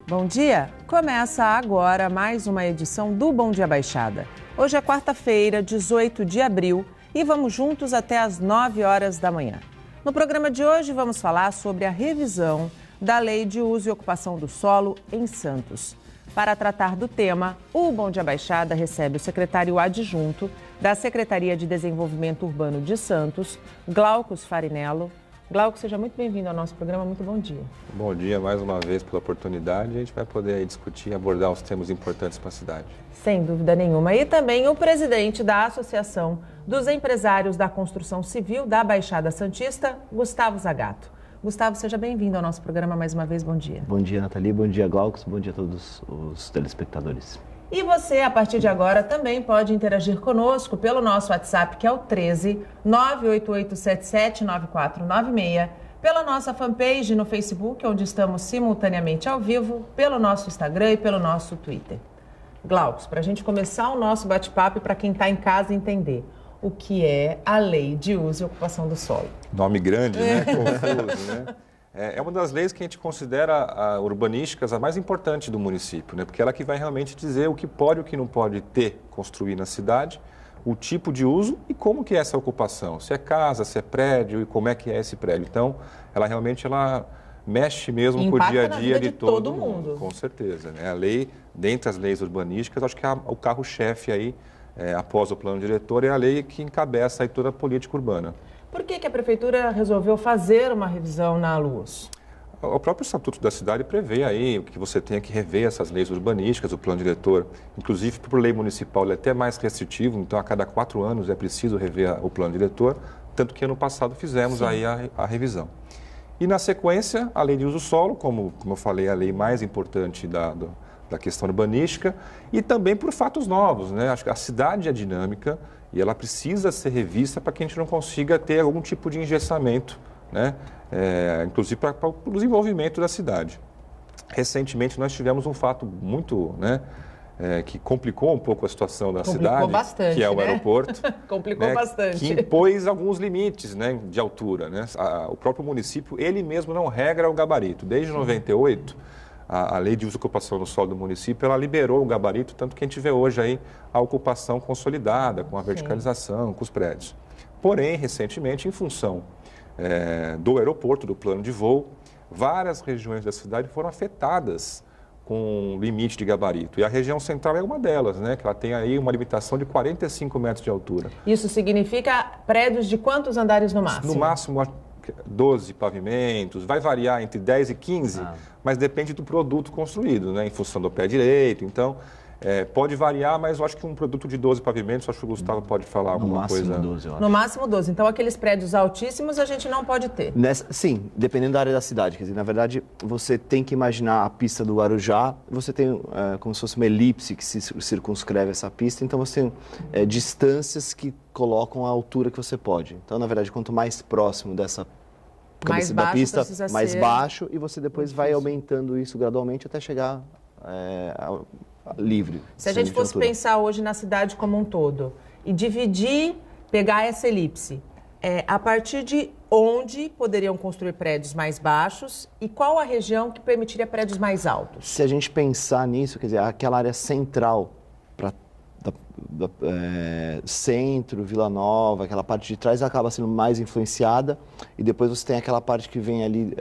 Bom dia! Começa agora mais uma edição do Bom Dia Baixada. Hoje é quarta-feira, 18 de abril, e vamos juntos até às 9 horas da manhã. No programa de hoje vamos falar sobre a revisão da Lei de Uso e Ocupação do Solo em Santos. Para tratar do tema, o Bom Dia Baixada recebe o secretário adjunto da Secretaria de Desenvolvimento Urbano de Santos, Glaucus Farinello. Glauco, seja muito bem-vindo ao nosso programa, muito bom dia. Bom dia, mais uma vez pela oportunidade. A gente vai poder aí discutir e abordar os temas importantes para a cidade. Sem dúvida nenhuma. E também o presidente da Associação dos Empresários da Construção Civil da Baixada Santista, Gustavo Zagato. Gustavo, seja bem-vindo ao nosso programa mais uma vez, bom dia. Bom dia, Nathalie, bom dia, Glaucus, bom dia a todos os telespectadores. E você, a partir de agora, também pode interagir conosco pelo nosso WhatsApp, que é o 13 988779496, pela nossa fanpage no Facebook, onde estamos simultaneamente ao vivo, pelo nosso Instagram e pelo nosso Twitter. Glaucus, para a gente começar o nosso bate-papo e para quem está em casa entender, o que é a Lei de Uso e Ocupação do Solo? Nome grande, né? Confuso, né? É uma das leis que a gente considera urbanísticas a mais importante do município, né? Porque ela que vai realmente dizer o que pode e o que não pode ter, construir na cidade, o tipo de uso e como que é essa ocupação, se é casa, se é prédio e como é que é esse prédio. Então, ela realmente mexe mesmo com o dia a dia de todo mundo. Com certeza, né? A lei, dentre as leis urbanísticas, acho que o carro-chefe aí, após o plano diretor, é a lei que encabeça aí toda a política urbana. Por que a Prefeitura resolveu fazer uma revisão na LUOS? O próprio Estatuto da Cidade prevê aí que você tenha que rever essas leis urbanísticas, o plano diretor, inclusive por lei municipal ele é até mais restritivo, então a cada 4 anos é preciso rever o plano diretor, tanto que ano passado fizemos aí a revisão. E na sequência, a lei de uso solo, como eu falei, a lei mais importante da questão urbanística, e também por fatos novos, né? Acho que a cidade é dinâmica e ela precisa ser revista para que a gente não consiga ter algum tipo de engessamento, né? Inclusive para o desenvolvimento da cidade. Recentemente nós tivemos um fato muito, né, que complicou um pouco a situação da cidade, bastante, que é o né? aeroporto. Complicou bastante. Que impôs alguns limites, né, de altura, né? O próprio município, ele mesmo não regra o gabarito. Desde 98, a lei de uso e ocupação do solo do município, ela liberou o gabarito, tanto que a gente vê hoje aí a ocupação consolidada, com a verticalização, com os prédios. Porém, recentemente, em função do aeroporto, do plano de voo, várias regiões da cidade foram afetadas com limite de gabarito. E a região central é uma delas, né? Que ela tem aí uma limitação de 45 metros de altura. Isso significa prédios de quantos andares no máximo? No máximo 12 pavimentos, vai variar entre 10 e 15, mas depende do produto construído, né? Em função do pé direito. Então, pode variar, mas eu acho que um produto de 12 pavimentos, acho que o Gustavo pode falar alguma coisa. No máximo 12, eu acho. No máximo 12. Então, aqueles prédios altíssimos a gente não pode ter. Sim, dependendo da área da cidade. Quer dizer, na verdade, você tem que imaginar a pista do Guarujá, você tem como se fosse uma elipse que se circunscreve essa pista, então você tem distâncias que colocam a altura que você pode. Então, na verdade, quanto mais próximo dessa cabeça da pista, mais baixo, e você depois vai aumentando isso gradualmente até chegar livre. Se a gente fosse pensar hoje na cidade como um todo e dividir, pegar essa elipse, a partir de onde poderiam construir prédios mais baixos e qual a região que permitiria prédios mais altos? Se a gente pensar nisso, quer dizer, aquela área central, centro, Vila Nova, aquela parte de trás acaba sendo mais influenciada, e depois você tem aquela parte que vem ali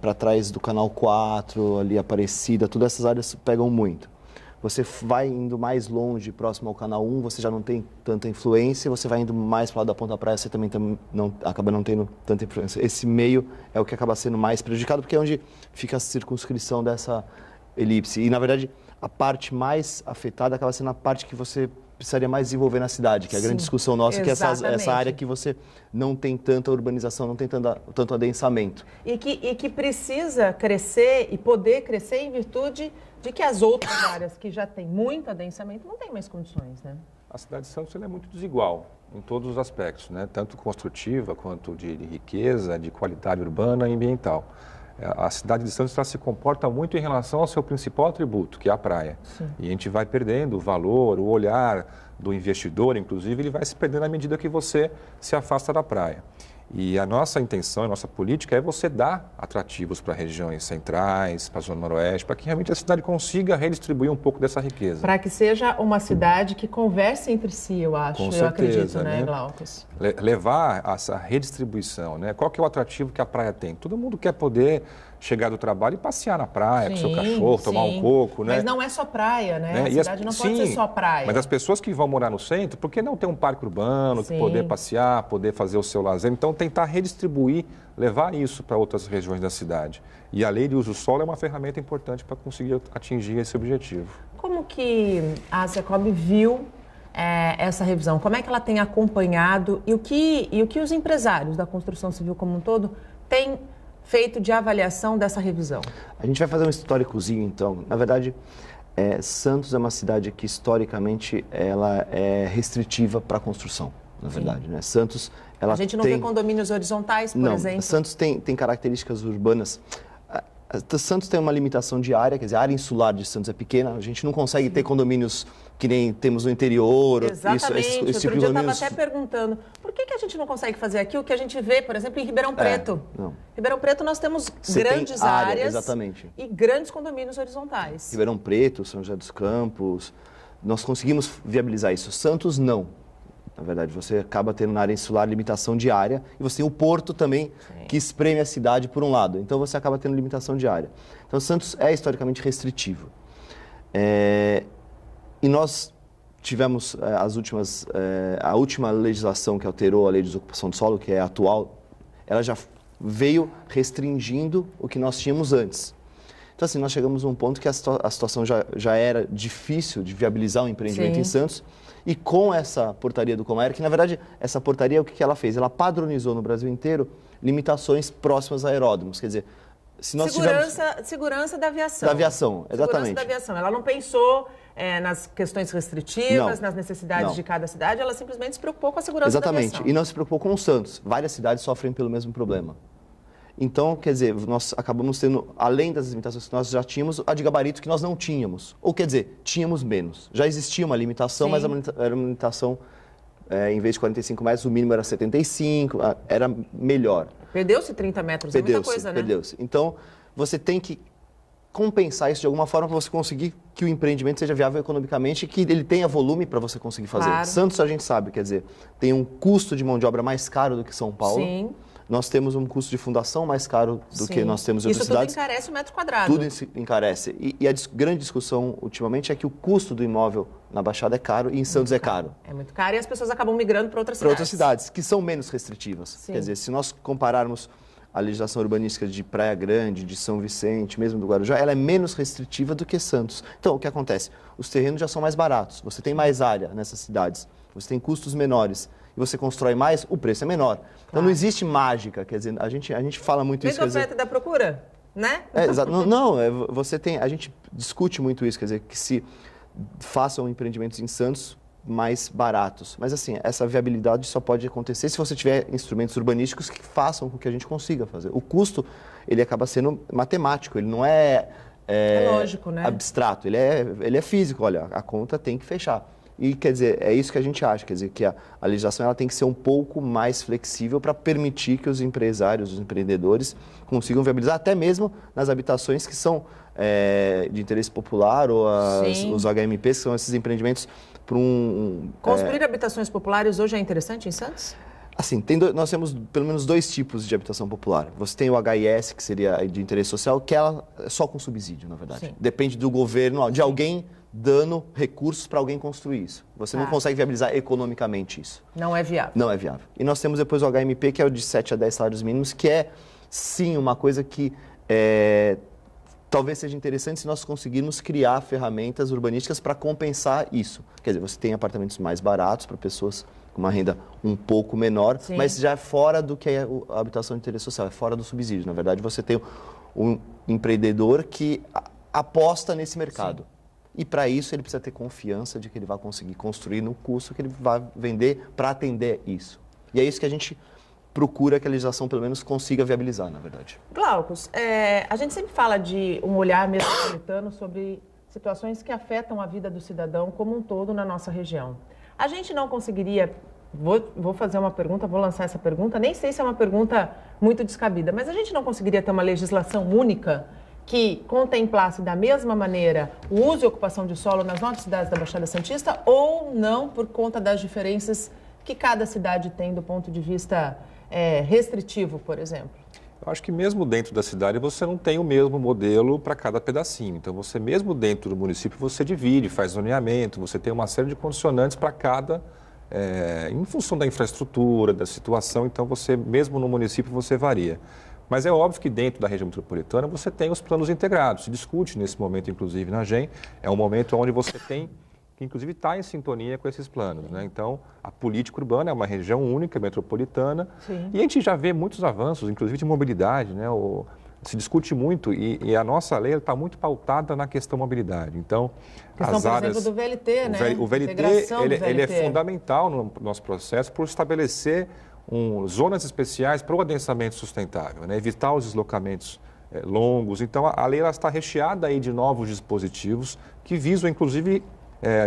para trás do Canal 4, ali Aparecida, todas essas áreas pegam muito. Você vai indo mais longe, próximo ao Canal 1, você já não tem tanta influência, você vai indo mais para o lado da Ponta Praia, você também acaba não tendo tanta influência. Esse meio é o que acaba sendo mais prejudicado, porque é onde fica a circunscrição dessa elipse. E, na verdade, a parte mais afetada acaba sendo a parte que você precisaria mais desenvolver na cidade, que é a grande discussão nossa, que é essa área que você não tem tanta urbanização, não tem tanto adensamento. E que precisa crescer e poder crescer em virtude de que as outras áreas que já têm muito adensamento não têm mais condições, né? A cidade de Santos é muito desigual em todos os aspectos, né? Tanto construtiva quanto de riqueza, de qualidade urbana e ambiental. A cidade de Santos se comporta muito em relação ao seu principal atributo, que é a praia. Sim. E a gente vai perdendo o valor, o olhar do investidor, inclusive, ele vai se perdendo à medida que você se afasta da praia. E a nossa intenção, a nossa política é você dar atrativos para regiões centrais, para a Zona Noroeste, para que realmente a cidade consiga redistribuir um pouco dessa riqueza. Para que seja uma cidade que converse entre si, eu acho. Com eu certeza, acredito, né, né? Glaucus? Levar essa redistribuição, né? Qual que é o atrativo que a praia tem? Todo mundo quer poder chegar do trabalho e passear na praia com seu cachorro, tomar um coco, né? Mas não é só praia, né? A cidade não pode ser só praia. Mas as pessoas que vão morar no centro, por que não ter um parque urbano, que poder passear, poder fazer o seu lazer? Então, tentar redistribuir, levar isso para outras regiões da cidade. E a lei de uso solo é uma ferramenta importante para conseguir atingir esse objetivo. Como que a Secob viu essa revisão? Como é que ela tem acompanhado e o que os empresários da construção civil como um todo têm feito de avaliação dessa revisão? A gente vai fazer um históricozinho, então. Na verdade, Santos é uma cidade que, historicamente, ela é restritiva para a construção, na verdade, né? Santos, ela a gente não vê condomínios horizontais, por exemplo? Não, Santos tem características urbanas. Santos tem uma limitação de área, quer dizer, a área insular de Santos é pequena, a gente não consegue ter condomínios que nem temos no interior. Exatamente, esse tipo de eu estava até perguntando, por que a gente não consegue fazer aqui o que a gente vê, por exemplo, em Ribeirão Preto? Em Ribeirão Preto nós temos grandes áreas exatamente. E grandes condomínios horizontais. Ribeirão Preto, São José dos Campos, nós conseguimos viabilizar isso. Santos não. Na verdade, você acaba tendo na área insular limitação de área e você tem o porto também que espreme a cidade por um lado. Então, você acaba tendo limitação de área. Então, Santos é historicamente restritivo. E nós tivemos a última legislação que alterou a lei de desocupação de solo, que é a atual, ela já veio restringindo o que nós tínhamos antes. Então, assim, nós chegamos a um ponto que a situação já era difícil de viabilizar um empreendimento em Santos. E com essa portaria do Comaer, que na verdade essa portaria, o que ela fez? Ela padronizou no Brasil inteiro limitações próximas a aeródromos. Quer dizer, se nós segurança da aviação. Da aviação, exatamente. Segurança da aviação. Ela não pensou nas questões restritivas, nas necessidades de cada cidade, ela simplesmente se preocupou com a segurança da aviação. Exatamente, e não se preocupou com o Santos. Várias cidades sofrem pelo mesmo problema. Então, quer dizer, nós acabamos tendo, além das limitações que nós já tínhamos, a de gabarito que nós não tínhamos. Ou quer dizer, tínhamos menos. Já existia uma limitação, mas era uma limitação, em vez de 45 metros, o mínimo era 75, era melhor. Perdeu-se 30 metros, é muita coisa, né? Perdeu-se. Então, você tem que compensar isso de alguma forma para você conseguir que o empreendimento seja viável economicamente e que ele tenha volume para você conseguir fazer. Claro. Santos, a gente sabe, quer dizer, tem um custo de mão de obra mais caro do que São Paulo. Sim. Nós temos um custo de fundação mais caro do que nós temos em outras cidades. Isso tudo encarece o metro quadrado. Tudo encarece. E a grande discussão, ultimamente, é que o custo do imóvel na Baixada é caro e em Santos é caro. É muito caro e as pessoas acabam migrando para outras cidades. Para outras cidades, que são menos restritivas. Sim. Quer dizer, se nós compararmos a legislação urbanística de Praia Grande, de São Vicente, mesmo do Guarujá, ela é menos restritiva do que Santos. Então, o que acontece? Os terrenos já são mais baratos, você tem mais área nessas cidades, você tem custos menores. E você constrói mais, o preço é menor. Claro. Então não existe mágica, quer dizer, a gente fala muito isso. Mesmo a oferta da procura, né? Exato. Você tem, a gente discute muito isso, quer dizer, que se façam empreendimentos em Santos mais baratos. Mas assim, essa viabilidade só pode acontecer se você tiver instrumentos urbanísticos que façam com que a gente consiga fazer. O custo, ele acaba sendo matemático, ele não é lógico, né? Abstrato, ele é físico, olha, a conta tem que fechar. E, quer dizer, é isso que a gente acha, quer dizer, que a legislação ela tem que ser um pouco mais flexível para permitir que os empresários, os empreendedores consigam viabilizar, até mesmo nas habitações que são de interesse popular ou os HMPs, que são esses empreendimentos para Construir habitações populares hoje é interessante em Santos? Assim, nós temos pelo menos 2 tipos de habitação popular. Você tem o HIS, que seria de interesse social, que ela é só com subsídio, na verdade. Sim. Depende do governo, de alguém dando recursos para alguém construir isso. Você não consegue viabilizar economicamente isso. Não é viável. Não é viável. E nós temos depois o HMP, que é o de 7 a 10 salários mínimos, que é, sim, uma coisa que talvez seja interessante se nós conseguirmos criar ferramentas urbanísticas para compensar isso. Quer dizer, você tem apartamentos mais baratos para pessoas com uma renda um pouco menor, mas já é fora do que é a habitação de interesse social, é fora do subsídio. Na verdade, você tem um empreendedor que aposta nesse mercado. Sim. E para isso ele precisa ter confiança de que ele vai conseguir construir no custo que ele vai vender para atender isso. E é isso que a gente procura que a legislação pelo menos consiga viabilizar, na verdade. Glaucus, a gente sempre fala de um olhar metropolitano sobre situações que afetam a vida do cidadão como um todo na nossa região. A gente não conseguiria vou fazer uma pergunta, vou lançar essa pergunta, nem sei se é uma pergunta muito descabida, mas a gente não conseguiria ter uma legislação única que contemplasse da mesma maneira o uso e ocupação de solo nas 9 cidades da Baixada Santista ou não por conta das diferenças que cada cidade tem do ponto de vista restritivo, por exemplo? Eu acho que mesmo dentro da cidade você não tem o mesmo modelo para cada pedacinho. Então você mesmo dentro do município você divide, faz zoneamento, você tem uma série de condicionantes para cada, em função da infraestrutura, da situação, então você mesmo no município você varia. Mas é óbvio que dentro da região metropolitana você tem os planos integrados, se discute nesse momento inclusive na GEM, é um momento onde você tem que inclusive está em sintonia com esses planos, né? Então, a política urbana é uma região única, metropolitana, Sim. E a gente já vê muitos avanços, inclusive de mobilidade, né? Se discute muito e a nossa lei está muito pautada na questão mobilidade. Então, as áreas... Por exemplo, do VLT, né? O VLT, ele é fundamental no nosso processo por estabelecer zonas especiais para o adensamento sustentável, né? Evitar os deslocamentos longos. Então, a lei ela está recheada aí de novos dispositivos que visam, inclusive,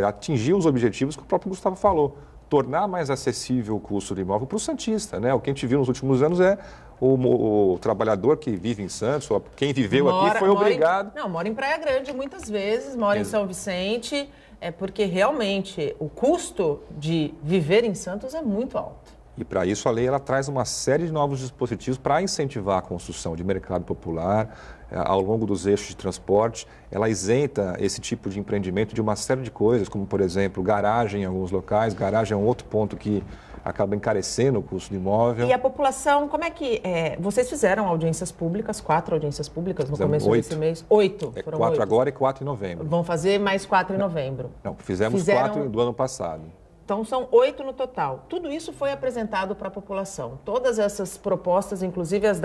atingir os objetivos que o próprio Gustavo falou, tornar mais acessível o custo do imóvel para o santista, né? O que a gente viu nos últimos anos é o trabalhador que vive em Santos, ou quem viveu aqui foi obrigado... mora em Praia Grande muitas vezes, mora em São Vicente, porque realmente o custo de viver em Santos é muito alto. E para isso a lei ela traz uma série de novos dispositivos para incentivar a construção de mercado popular ao longo dos eixos de transporte. Ela isenta esse tipo de empreendimento de uma série de coisas, como por exemplo garagem em alguns locais. Garagem é um outro ponto que acaba encarecendo o custo do imóvel. E a população, como é que... vocês fizeram audiências públicas, 4 audiências públicas no começo desse mês? 8. Foram 4 agora e 4 em novembro. Vão fazer mais 4 em novembro. Não, fizemos 4 do ano passado. Então, são 8 no total. Tudo isso foi apresentado para a população. Todas essas propostas, inclusive as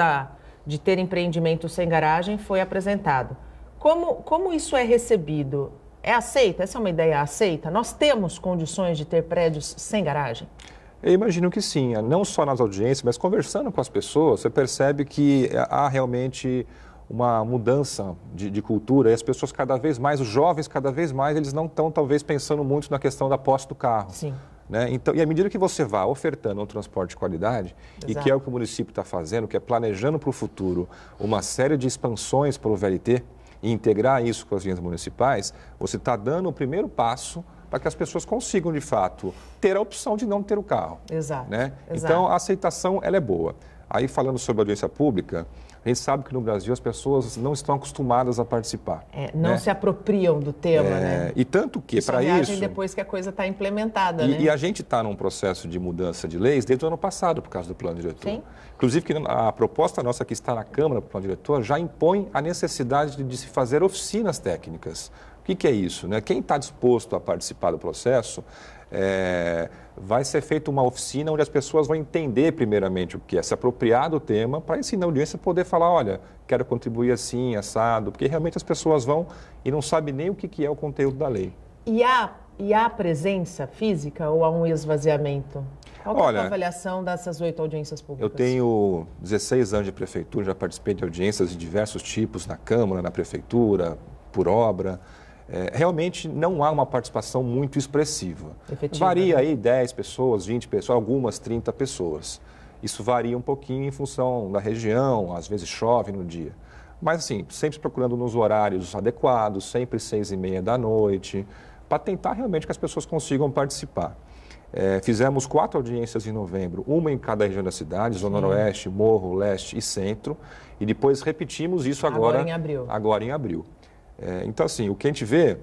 de ter empreendimentos sem garagem, foi apresentado. Como isso é recebido? É aceita? Essa é uma ideia aceita? Nós temos condições de ter prédios sem garagem? Eu imagino que sim. Não só nas audiências, mas conversando com as pessoas, você percebe que há realmente uma mudança de cultura e as pessoas cada vez mais, os jovens cada vez mais, eles não estão talvez pensando muito na questão da posse do carro. Sim. Né? Então, e à medida que você vai ofertando um transporte de qualidade, Exato. E que é o que o município está fazendo, que é planejando para o futuro uma série de expansões para o VLT e integrar isso com as linhas municipais, você está dando o primeiro passo para que as pessoas consigam, de fato, ter a opção de não ter o carro. Exato. Né? Exato. Então, a aceitação ela é boa. Aí, falando sobre a audiência pública, a gente sabe que no Brasil as pessoas não estão acostumadas a participar. Não se apropriam do tema, né? E tanto que, para isso... depois que a coisa está implementada, né? E a gente está num processo de mudança de leis desde o ano passado, por causa do plano diretor. Sim. Inclusive, que a proposta nossa que está na Câmara do plano diretor já impõe a necessidade de se fazer oficinas técnicas. O que é isso? Né? Quem está disposto a participar do processo... vai ser feita uma oficina onde as pessoas vão entender primeiramente o que é, se apropriar do tema, para ensinar a audiência poder falar, olha, quero contribuir assim, assado, porque realmente as pessoas vão e não sabem nem o que é o conteúdo da lei. E há presença física ou há um esvaziamento? Qual é a avaliação dessas 8 audiências públicas? Eu tenho 16 anos de prefeitura, já participei de audiências de diversos tipos na Câmara, na Prefeitura, por obra. Realmente não há uma participação muito expressiva. Efetiva, varia né? aí 10 pessoas, 20 pessoas, algumas 30 pessoas. Isso varia um pouquinho em função da região, às vezes chove no dia. Mas assim, sempre procurando nos horários adequados, sempre 6h30 da noite, para tentar realmente que as pessoas consigam participar. Fizemos 4 audiências em novembro, uma em cada região da cidade, Zona Noroeste, Morro, Leste e Centro, e depois repetimos isso agora em abril. Então, assim, o que a gente vê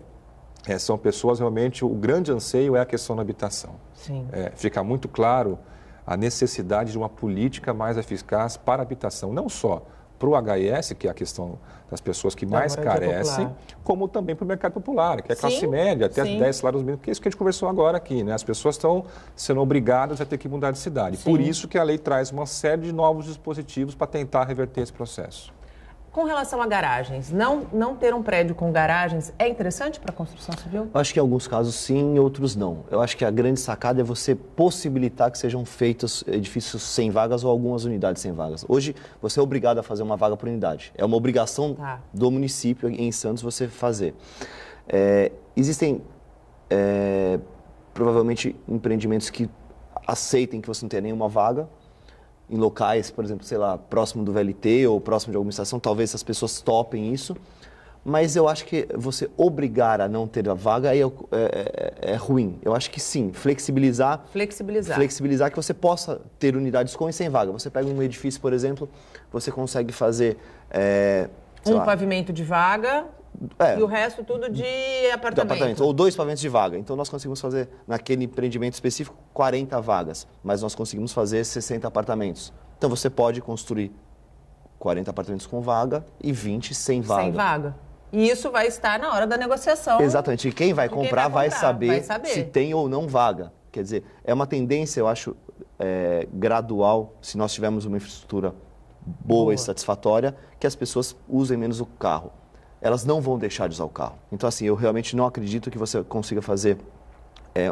são pessoas realmente, o grande anseio é a questão da habitação. Sim. Fica muito claro a necessidade de uma política mais eficaz para a habitação, não só para o HIS, que é a questão das pessoas que mais carecem, como também para o mercado popular, que é a classe média, até 10 salários mínimos, que é isso que a gente conversou agora aqui, né? As pessoas estão sendo obrigadas a ter que mudar de cidade. Sim. Por isso que a lei traz uma série de novos dispositivos para tentar reverter esse processo. Com relação a garagens, não ter um prédio com garagens é interessante para a construção civil? Eu acho que em alguns casos sim, em outros não. Eu acho que a grande sacada é você possibilitar que sejam feitos edifícios sem vagas ou algumas unidades sem vagas. Hoje, você é obrigado a fazer uma vaga por unidade. É uma obrigação do município em Santos você fazer. Existem, provavelmente, empreendimentos que aceitem que você não tenha nenhuma vaga. Em locais, por exemplo, sei lá, próximo do VLT ou próximo de alguma estação, talvez as pessoas topem isso. Mas eu acho que você obrigar a não ter a vaga aí é ruim. Eu acho que sim, flexibilizar que você possa ter unidades com e sem vaga. Você pega um edifício, por exemplo, você consegue fazer... pavimento de vaga e o resto tudo de apartamento. Ou 2 pavimentos de vaga. Então nós conseguimos fazer, naquele empreendimento específico, 40 vagas. Mas nós conseguimos fazer 60 apartamentos. Então você pode construir 40 apartamentos com vaga e 20 sem vaga. Sem vaga. E isso vai estar na hora da negociação. Exatamente. E quem vai comprar vai saber se tem ou não vaga. Quer dizer, é uma tendência, eu acho, gradual, se nós tivermos uma infraestrutura boa e satisfatória, que as pessoas usem menos o carro. Elas não vão deixar de usar o carro. Então, assim, eu realmente não acredito que você consiga fazer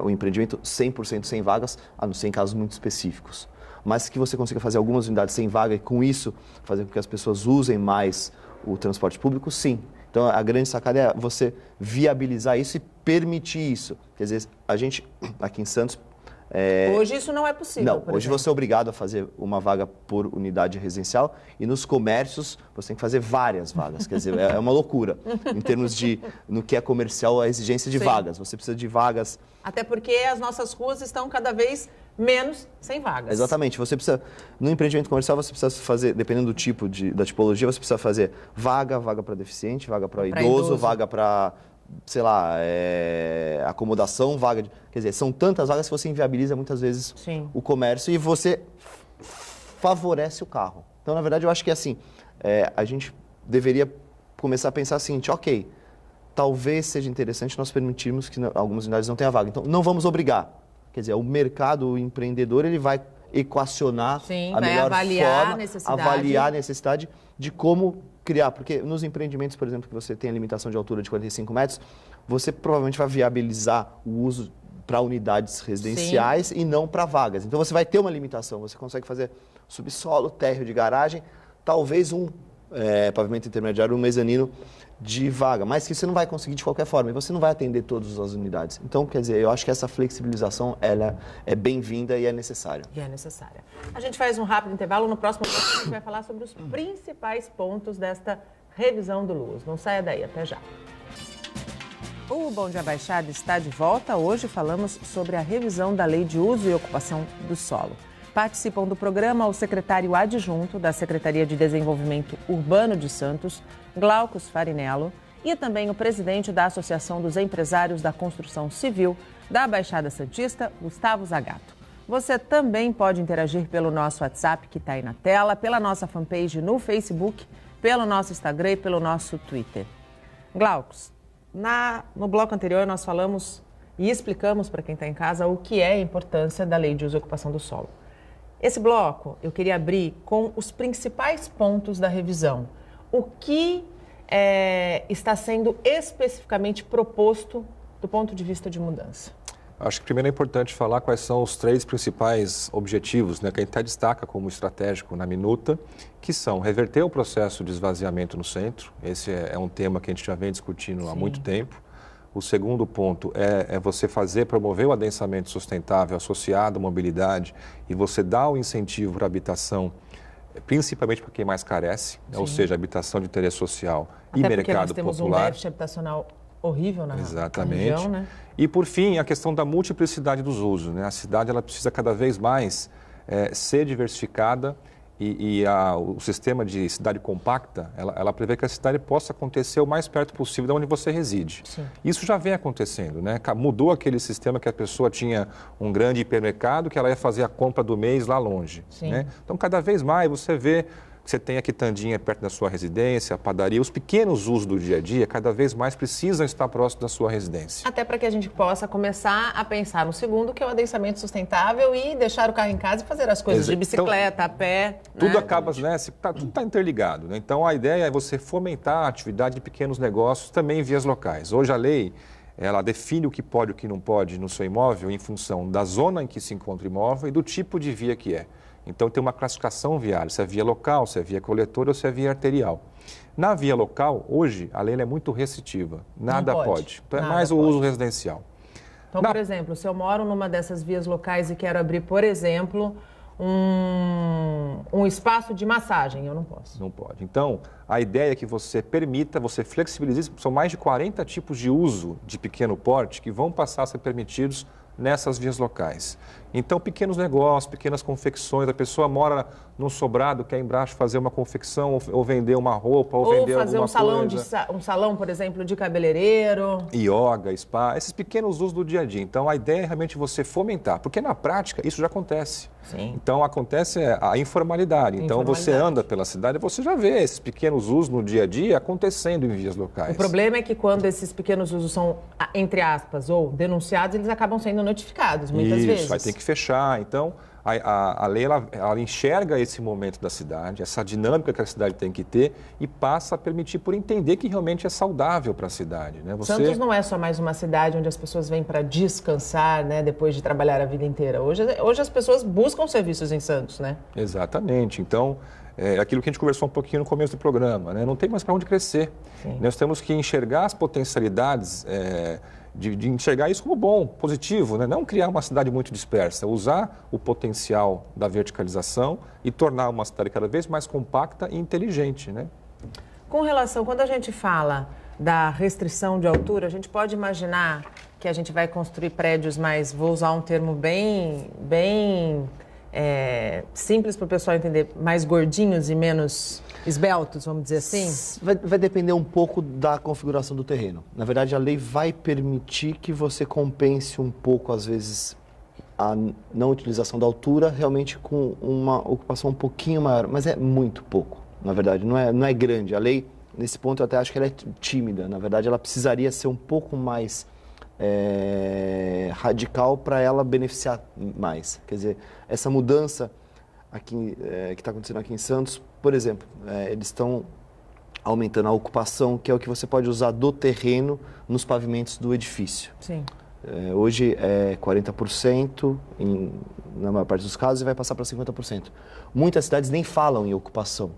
o empreendimento 100% sem vagas, a não ser em casos muito específicos. Mas que você consiga fazer algumas unidades sem vaga e, com isso, fazer com que as pessoas usem mais o transporte público, sim. Então, a grande sacada é você viabilizar isso e permitir isso. Quer dizer, a gente, aqui em Santos... Hoje isso não é possível, Não, hoje você é obrigado a fazer uma vaga por unidade residencial e nos comércios você tem que fazer várias vagas. Quer dizer, é uma loucura em termos de, no que é comercial, a exigência de vagas. Você precisa de vagas... Até porque as nossas ruas estão cada vez menos sem vagas. Exatamente. Você precisa, no empreendimento comercial, você precisa fazer, dependendo do tipo da tipologia, você precisa fazer vaga para deficiente, vaga para idoso, vaga para, sei lá, acomodação, vaga de... Quer dizer, são tantas vagas que você inviabiliza muitas vezes o comércio e você favorece o carro. Então, na verdade, eu acho que assim, a gente deveria começar a pensar o seguinte, ok, talvez seja interessante nós permitirmos que algumas unidades não tenham vaga. Então, não vamos obrigar. Quer dizer, o mercado, o empreendedor, ele vai equacionar a melhor forma, avaliar a necessidade de como criar. Porque nos empreendimentos, por exemplo, que você tem a limitação de altura de 45 metros, você provavelmente vai viabilizar o uso para unidades residenciais e não para vagas. Então, você vai ter uma limitação. Você consegue fazer subsolo, térreo de garagem, talvez um pavimento intermediário, um mezanino de vaga, mas que você não vai conseguir de qualquer forma e você não vai atender todas as unidades. Então, quer dizer, eu acho que essa flexibilização ela é bem-vinda e é necessária. A gente faz um rápido intervalo. No próximo bloco, a gente vai falar sobre os principais pontos desta revisão do LUAS. Não saia daí, até já. O Bom Dia Baixada está de volta. Hoje falamos sobre a revisão da Lei de Uso e Ocupação do Solo. Participam do programa o secretário adjunto da Secretaria de Desenvolvimento Urbano de Santos, Glaucus Farinello, e também o presidente da Associação dos Empresários da Construção Civil da Baixada Santista, Gustavo Zagato. Você também pode interagir pelo nosso WhatsApp, que está aí na tela, pela nossa fanpage no Facebook, pelo nosso Instagram e pelo nosso Twitter. Glaucus, no bloco anterior nós falamos e explicamos para quem está em casa o que é a importância da Lei de Uso e Ocupação do Solo. Esse bloco eu queria abrir com os principais pontos da revisão. O que está sendo especificamente proposto do ponto de vista de mudança? Acho que primeiro é importante falar quais são os 3 principais objetivos, né, que a gente até destaca como estratégico na minuta, que são reverter o processo de esvaziamento no centro. Esse é um tema que a gente já vem discutindo há muito tempo. O segundo ponto é você promover o adensamento sustentável associado à mobilidade e você dar o incentivo para a habitação, principalmente para quem mais carece, ou seja, habitação de interesse social e mercado popular. Até porque nós temos um déficit habitacional horrível na região, né? E, por fim, a questão da multiplicidade dos usos, né? A cidade ela precisa cada vez mais ser diversificada o sistema de cidade compacta, ela prevê que a cidade possa acontecer o mais perto possível de onde você reside. Sim. Isso já vem acontecendo, né? Mudou aquele sistema que a pessoa tinha um grande hipermercado, que ela ia fazer a compra do mês lá longe. Né? Então, cada vez mais você vê que você tem a quitandinha perto da sua residência, a padaria, os pequenos usos do dia a dia, cada vez mais precisam estar próximos da sua residência. Até para que a gente possa começar a pensar no segundo, que é o adensamento sustentável e deixar o carro em casa e fazer as coisas de bicicleta, a pé. Tudo acaba, né? Tudo está interligado. Né? Então, a ideia é você fomentar a atividade de pequenos negócios também em vias locais. Hoje, a lei, ela define o que pode e o que não pode no seu imóvel em função da zona em que se encontra o imóvel e do tipo de via que é. Então, tem uma classificação viária, se é via local, se é via coletora ou se é via arterial. Na via local, hoje, a lei é muito restritiva, nada pode. Então, é mais o uso residencial. Então, por exemplo, se eu moro numa dessas vias locais e quero abrir, por exemplo, um espaço de massagem, eu não posso. Não pode. Então, a ideia é que você permita, você flexibilize, são mais de 40 tipos de uso de pequeno porte que vão passar a ser permitidos nessas vias locais. Então, pequenos negócios, pequenas confecções, a pessoa mora num sobrado, quer embaixo fazer uma confecção ou vender uma roupa ou vender fazer alguma coisa. um salão, por exemplo, de cabeleireiro. Yoga, spa, esses pequenos usos do dia a dia. Então, a ideia é realmente você fomentar, porque na prática isso já acontece. Sim. Então, acontece a informalidade. Então, você anda pela cidade e você já vê esses pequenos usos no dia a dia acontecendo em vias locais. O problema é que quando esses pequenos usos são, entre aspas, ou denunciados, eles acabam sendo notificados, muitas vezes. Isso, aí tem que fechar. Então, a lei ela enxerga esse momento da cidade, essa dinâmica que a cidade tem que ter e passa a permitir por entender que realmente é saudável para a cidade. Né? Santos não é só mais uma cidade onde as pessoas vêm para descansar, né, depois de trabalhar a vida inteira. Hoje as pessoas buscam serviços em Santos, né? Exatamente. Então, é aquilo que a gente conversou um pouquinho no começo do programa, né? Não tem mais para onde crescer. Sim. Nós temos que enxergar as potencialidades, de enxergar isso como bom, positivo, né? Não criar uma cidade muito dispersa, usar o potencial da verticalização e tornar uma cidade cada vez mais compacta e inteligente, né? Com relação, quando a gente fala da restrição de altura, a gente pode imaginar que a gente vai construir prédios mais, vou usar um termo bem simples para o pessoal entender, mais gordinhos e menos esbeltos, vamos dizer assim? Vai depender um pouco da configuração do terreno. Na verdade, a lei vai permitir que você compense um pouco, às vezes, a não utilização da altura, realmente com uma ocupação um pouquinho maior, mas é muito pouco, na verdade, não é grande. A lei, nesse ponto, eu até acho que ela é tímida. Na verdade, ela precisaria ser um pouco mais radical para ela beneficiar mais. Quer dizer, essa mudança aqui, que está acontecendo aqui em Santos, por exemplo, eles estão aumentando a ocupação, que é o que você pode usar do terreno nos pavimentos do edifício. Sim. Hoje é 40% na maior parte dos casos e vai passar para 50%. Muitas cidades nem falam em ocupação.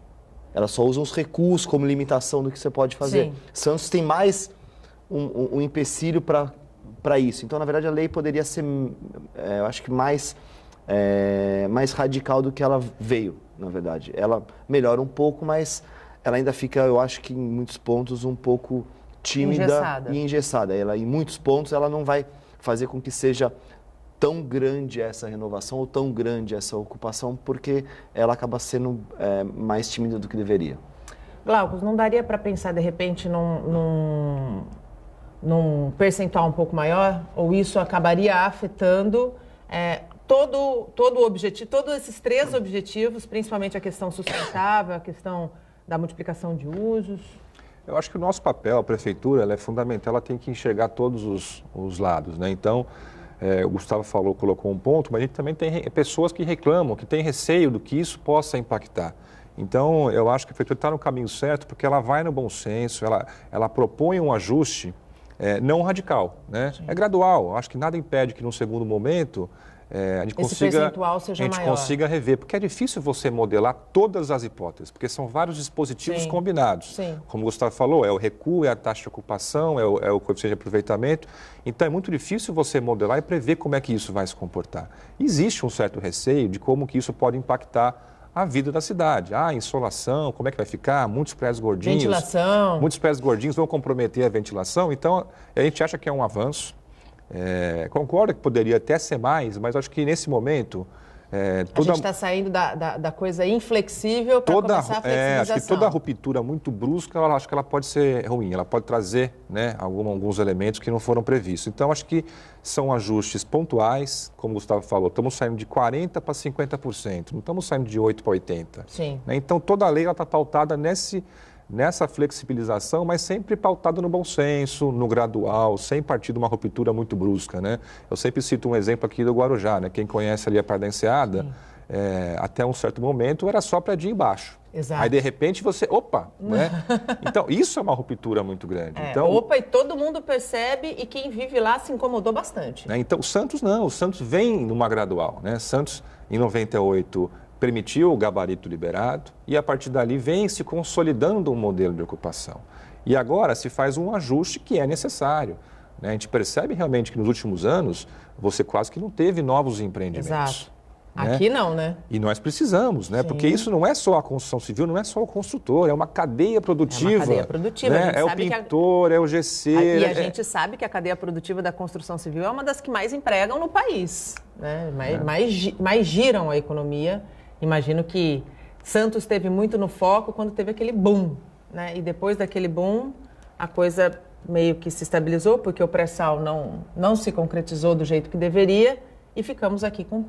Elas só usam os recursos como limitação do que você pode fazer. Sim. Santos tem mais um empecilho para isso. Então, na verdade, a lei poderia ser, eu acho que mais radical do que ela veio, na verdade. Ela melhora um pouco, mas ela ainda fica, eu acho que em muitos pontos, um pouco tímida e engessada. Em muitos pontos, ela não vai fazer com que seja tão grande essa renovação ou tão grande essa ocupação, porque ela acaba sendo mais tímida do que deveria. Glaucus, não daria para pensar, de repente, num percentual um pouco maior? Ou isso acabaria afetando todo o objetivo, todos esses 3 objetivos, principalmente a questão sustentável, a questão da multiplicação de usos? Eu acho que o nosso papel, a prefeitura, ela é fundamental, ela tem que enxergar todos os lados, né? Então, o Gustavo colocou um ponto, mas a gente também tem pessoas que reclamam, que têm receio do que isso possa impactar. Então, eu acho que a prefeitura está no caminho certo, porque ela vai no bom senso, ela propõe um ajuste não radical, né? Sim. É gradual. Eu acho que nada impede que, num segundo momento, a gente consiga rever, porque é difícil você modelar todas as hipóteses, porque são vários dispositivos combinados. Sim. Como o Gustavo falou, é o recuo, é a taxa de ocupação, é o coeficiente de aproveitamento. Então, é muito difícil você modelar e prever como é que isso vai se comportar. Existe um certo receio de como que isso pode impactar a vida da cidade. Insolação, como é que vai ficar? Muitos prédios gordinhos. Ventilação. Muitos prédios gordinhos vão comprometer a ventilação. Então, a gente acha que é um avanço. Concordo que poderia até ser mais, mas acho que nesse momento... a gente está saindo da coisa inflexível para começar a flexibilização. Acho que toda ruptura muito brusca, acho que ela pode ser ruim, ela pode trazer, né, alguns elementos que não foram previstos. Então, acho que são ajustes pontuais, como o Gustavo falou, estamos saindo de 40% para 50%, não estamos saindo de 8% para 80%. Sim. Né? Então, toda a lei está pautada nessa flexibilização, mas sempre pautada no bom senso, no gradual, sem partir de uma ruptura muito brusca, né? Eu sempre cito um exemplo aqui do Guarujá, né? Quem conhece ali a Praia da Enseada, até um certo momento era só prédio embaixo. Exato. Aí, de repente, né? Então, isso é uma ruptura muito grande. E todo mundo percebe e quem vive lá se incomodou bastante. Né? Então, o Santos não, o Santos vem numa gradual, né? Santos, em 98... permitiu o gabarito liberado e, a partir dali, vem se consolidando um modelo de ocupação. E agora se faz um ajuste que é necessário. né? A gente percebe realmente que nos últimos anos você quase que não teve novos empreendimentos. Exato. Né? Aqui não, né? E nós precisamos, né? Sim. Porque isso não é só a construção civil, não é só o construtor, é uma cadeia produtiva. É uma cadeia produtiva. Né? É o pintor, é o gesseiro. E a gente sabe que a cadeia produtiva da construção civil é uma das que mais empregam no país, né? Mais giram a economia. Imagino que Santos esteve muito no foco quando teve aquele boom, né? E depois daquele boom, a coisa meio que se estabilizou, porque o pré-sal não se concretizou do jeito que deveria e ficamos aqui com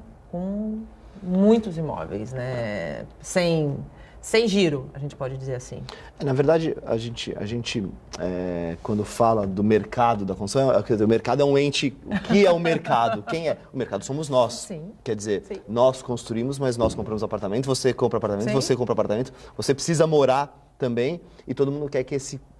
muitos imóveis, né? Sem giro, a gente pode dizer assim. Na verdade, a gente quando fala do mercado da construção, o mercado é um ente. O que é o mercado? Quem é? O mercado somos nós. Sim. Quer dizer, Sim. nós construímos, mas nós compramos apartamento, você compra apartamento, Sim. você compra apartamento, você precisa morar também e todo mundo quer que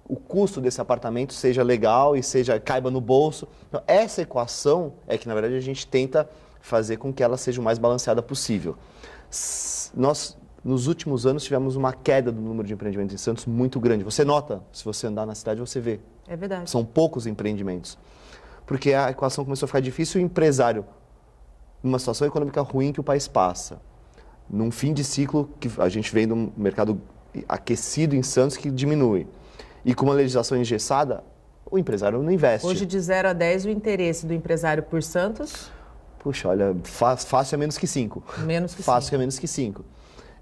o custo desse apartamento seja legal e caiba no bolso. Então, essa equação é que, na verdade, a gente tenta fazer com que ela seja o mais balanceada possível. Nós, nos últimos anos, tivemos uma queda do número de empreendimentos em Santos muito grande. Você nota, se você andar na cidade, você vê. É verdade. São poucos empreendimentos. Porque a equação começou a ficar difícil e o empresário, numa situação econômica ruim que o país passa, num fim de ciclo que a gente vem de um mercado aquecido em Santos que diminui, e com uma legislação engessada, o empresário não investe. Hoje, de 0 a 10, o interesse do empresário por Santos? Puxa, olha, fácil é menos que 5. Menos que Fácil 5. é menos que 5.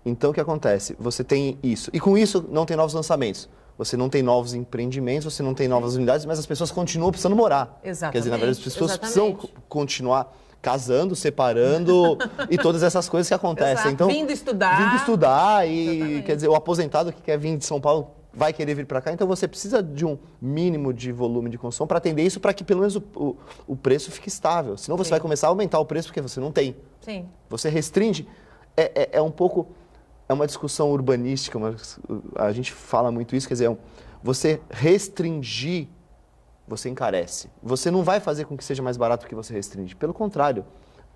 Então, o que acontece? Você tem isso. E com isso, não tem novos lançamentos. Você não tem novos empreendimentos, você não tem novas unidades, mas as pessoas continuam precisando morar. Exatamente. Quer dizer, na verdade, as pessoas precisam continuar casando, separando e todas essas coisas que acontecem. Exato. Então, Vindo estudar. E, Exatamente. quer dizer, o aposentado que quer vir de São Paulo vai querer vir para cá, então você precisa de um mínimo de volume de construção para atender isso, para que pelo menos o preço fique estável. Senão você vai começar a aumentar o preço porque você não tem. Sim. Você restringe. É um pouco... É uma discussão urbanística, a gente fala muito isso, quer dizer, você restringir, você encarece. Você não vai fazer com que seja mais barato que você restringe. Pelo contrário,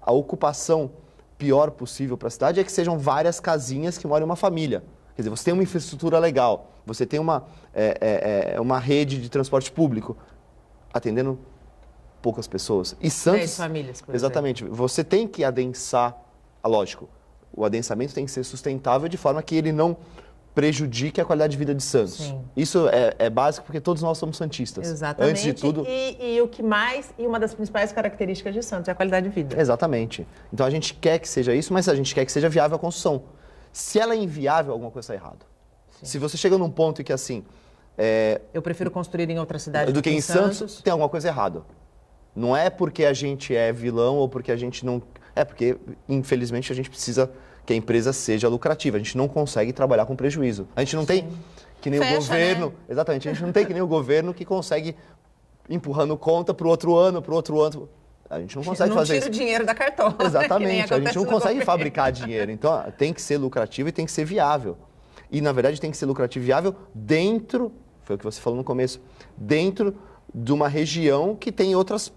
a ocupação pior possível para a cidade é que sejam várias casinhas que moram uma família. Quer dizer, você tem uma infraestrutura legal, você tem uma rede de transporte público atendendo poucas pessoas. E Santos... 10 famílias, por exatamente. exemplo. Você tem que adensar, lógico, o adensamento tem que ser sustentável de forma que ele não prejudique a qualidade de vida de Santos. Sim. Isso é básico porque todos nós somos santistas. Exatamente. Antes de tudo... E uma das principais características de Santos é a qualidade de vida. Exatamente. Então a gente quer que seja isso, mas a gente quer que seja viável a construção. Se ela é inviável, alguma coisa está errada. Se você chega num ponto em que assim... Eu prefiro construir em outra cidade do que em Santos, tem alguma coisa errada. Não é porque a gente é vilão ou porque a gente não... É porque, infelizmente, a gente precisa que a empresa seja lucrativa. A gente não consegue trabalhar com prejuízo. A gente não tem que nem o governo... Né? Exatamente. A gente não tem que nem o governo que consegue empurrando conta para o outro ano, para o outro ano. A gente não consegue fazer isso. Não tira o dinheiro da cartola. Exatamente. A gente não consegue fabricar dinheiro. Então, tem que ser lucrativo e tem que ser viável. E, na verdade, tem que ser lucrativo e viável dentro, foi o que você falou no começo, dentro de uma região que tem outras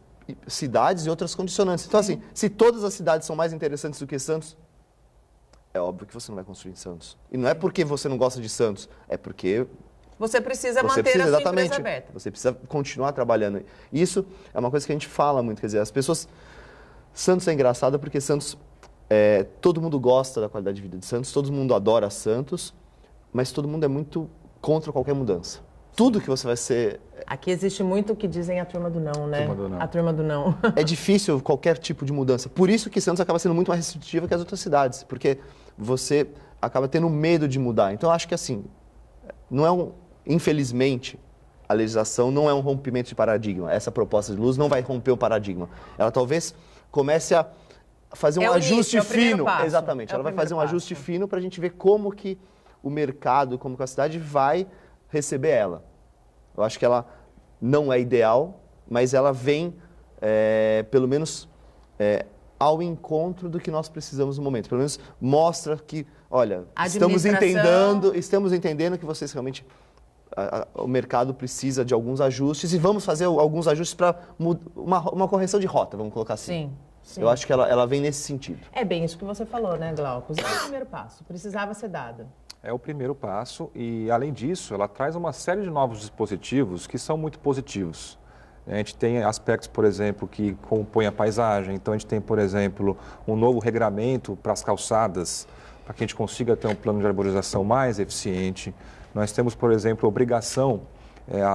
cidades e outras condicionantes. Então, assim, se todas as cidades são mais interessantes do que Santos, é óbvio que você não vai construir em Santos. E não é porque você não gosta de Santos, é porque... Você precisa manter a sua empresa aberta. Você precisa continuar trabalhando. Isso é uma coisa que a gente fala muito, quer dizer, as pessoas... Santos é engraçado porque Santos... todo mundo gosta da qualidade de vida de Santos, todo mundo adora Santos, mas todo mundo é muito contra qualquer mudança. Tudo que você vai ser... Aqui existe muito o que dizem a turma do não, né? Turma do não. A turma do não. É difícil qualquer tipo de mudança. Por isso que Santos acaba sendo muito mais restritiva que as outras cidades, porque você acaba tendo medo de mudar. Então, eu acho que assim, infelizmente, a legislação não é um rompimento de paradigma. Essa proposta de luz não vai romper o paradigma. Ela talvez comece a fazer um ajuste fino. Exatamente. Ela vai fazer um ajuste fino para a gente ver como que o mercado, como que a cidade vai receber ela. Eu acho que ela não é ideal, mas ela vem, pelo menos, ao encontro do que nós precisamos no momento. Pelo menos mostra que, olha, estamos entendendo que vocês realmente... o mercado precisa de alguns ajustes e vamos fazer alguns ajustes para uma correção de rota, vamos colocar assim. Sim. Sim. Eu acho que ela vem nesse sentido. É bem isso que você falou, né, Glaucus? É o primeiro passo. Precisava ser dado. É o primeiro passo e, além disso, ela traz uma série de novos dispositivos que são muito positivos. A gente tem aspectos, por exemplo, que compõem a paisagem. Então, a gente tem, por exemplo, um novo regramento para as calçadas, para que a gente consiga ter um plano de arborização mais eficiente. Nós temos, por exemplo, a obrigação,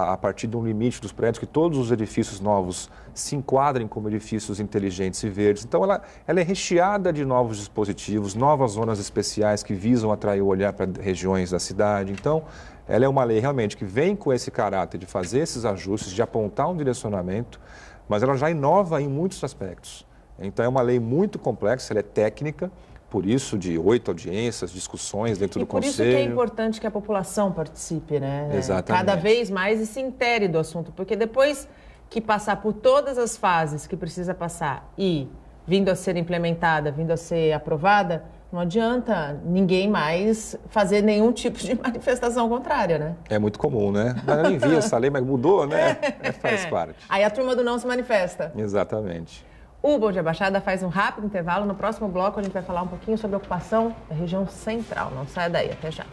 a partir de um limite dos prédios, que todos os edifícios novos se enquadrem como edifícios inteligentes e verdes. Então, ela é recheada de novos dispositivos, novas zonas especiais que visam atrair o olhar para regiões da cidade. Então, ela é uma lei realmente que vem com esse caráter de fazer esses ajustes, de apontar um direcionamento, mas ela já inova em muitos aspectos. Então, é uma lei muito complexa, ela é técnica, por isso de 8 audiências, discussões dentro do Conselho. E por isso que é importante que a população participe, né? Exatamente. Cada vez mais e se intere do assunto, porque depois que passar por todas as fases que precisa passar e vindo a ser implementada, vindo a ser aprovada, não adianta ninguém mais fazer nenhum tipo de manifestação contrária, né? É muito comum, né? Mas eu nem vi essa lei, mas mudou, né? Faz parte. Aí a turma do não se manifesta. Exatamente. O Bom Dia Baixada faz um rápido intervalo. No próximo bloco a gente vai falar um pouquinho sobre a ocupação da região central. Não saia daí, até já.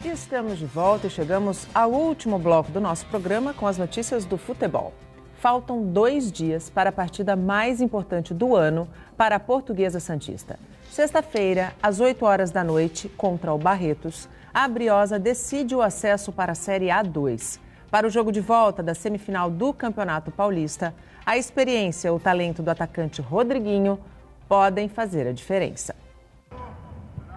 Estamos de volta e chegamos ao último bloco do nosso programa com as notícias do futebol. Faltam 2 dias para a partida mais importante do ano para a Portuguesa Santista. Sexta-feira, às 8 horas da noite, contra o Barretos, a Briosa decide o acesso para a Série A2. Para o jogo de volta da semifinal do Campeonato Paulista, a experiência e o talento do atacante Rodriguinho podem fazer a diferença.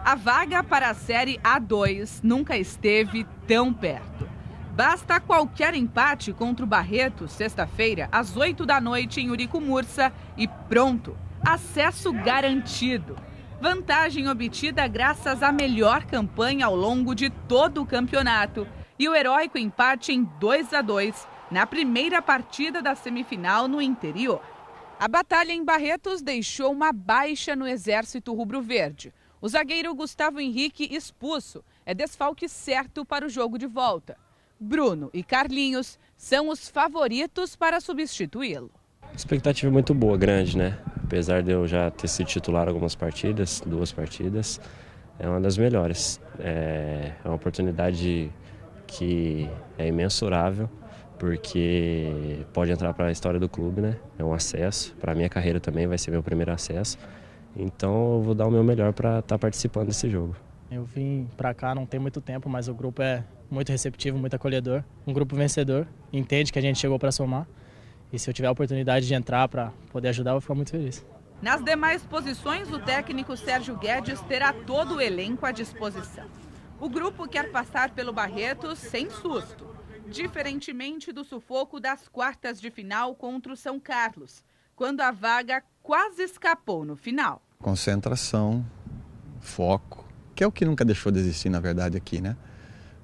A vaga para a Série A2 nunca esteve tão perto. Basta qualquer empate contra o Barretos, sexta-feira, às 8 da noite em Urico-Mursa e pronto, acesso garantido. Vantagem obtida graças à melhor campanha ao longo de todo o campeonato e o heróico empate em 2-2 na primeira partida da semifinal no interior. A batalha em Barretos deixou uma baixa no exército rubro-verde. O zagueiro Gustavo Henrique, expulso, é desfalque certo para o jogo de volta. Bruno e Carlinhos são os favoritos para substituí-lo. A expectativa é muito boa, grande, né? Apesar de eu já ter sido titular algumas partidas, 2 partidas, é uma das melhores. É uma oportunidade que é imensurável, porque pode entrar para a história do clube, né? É um acesso, para a minha carreira também vai ser meu primeiro acesso. Então eu vou dar o meu melhor para estar participando desse jogo. Eu vim para cá não tem muito tempo, mas o grupo é muito receptivo, muito acolhedor. Um grupo vencedor, entende que a gente chegou para somar. E se eu tiver a oportunidade de entrar para poder ajudar, eu vou ficar muito feliz. Nas demais posições, o técnico Sérgio Guedes terá todo o elenco à disposição. O grupo quer passar pelo Barretos sem susto, diferentemente do sufoco das quartas de final contra o São Carlos, quando a vaga quase escapou no final. Concentração, foco, que é o que nunca deixou de existir, na verdade, aqui, né?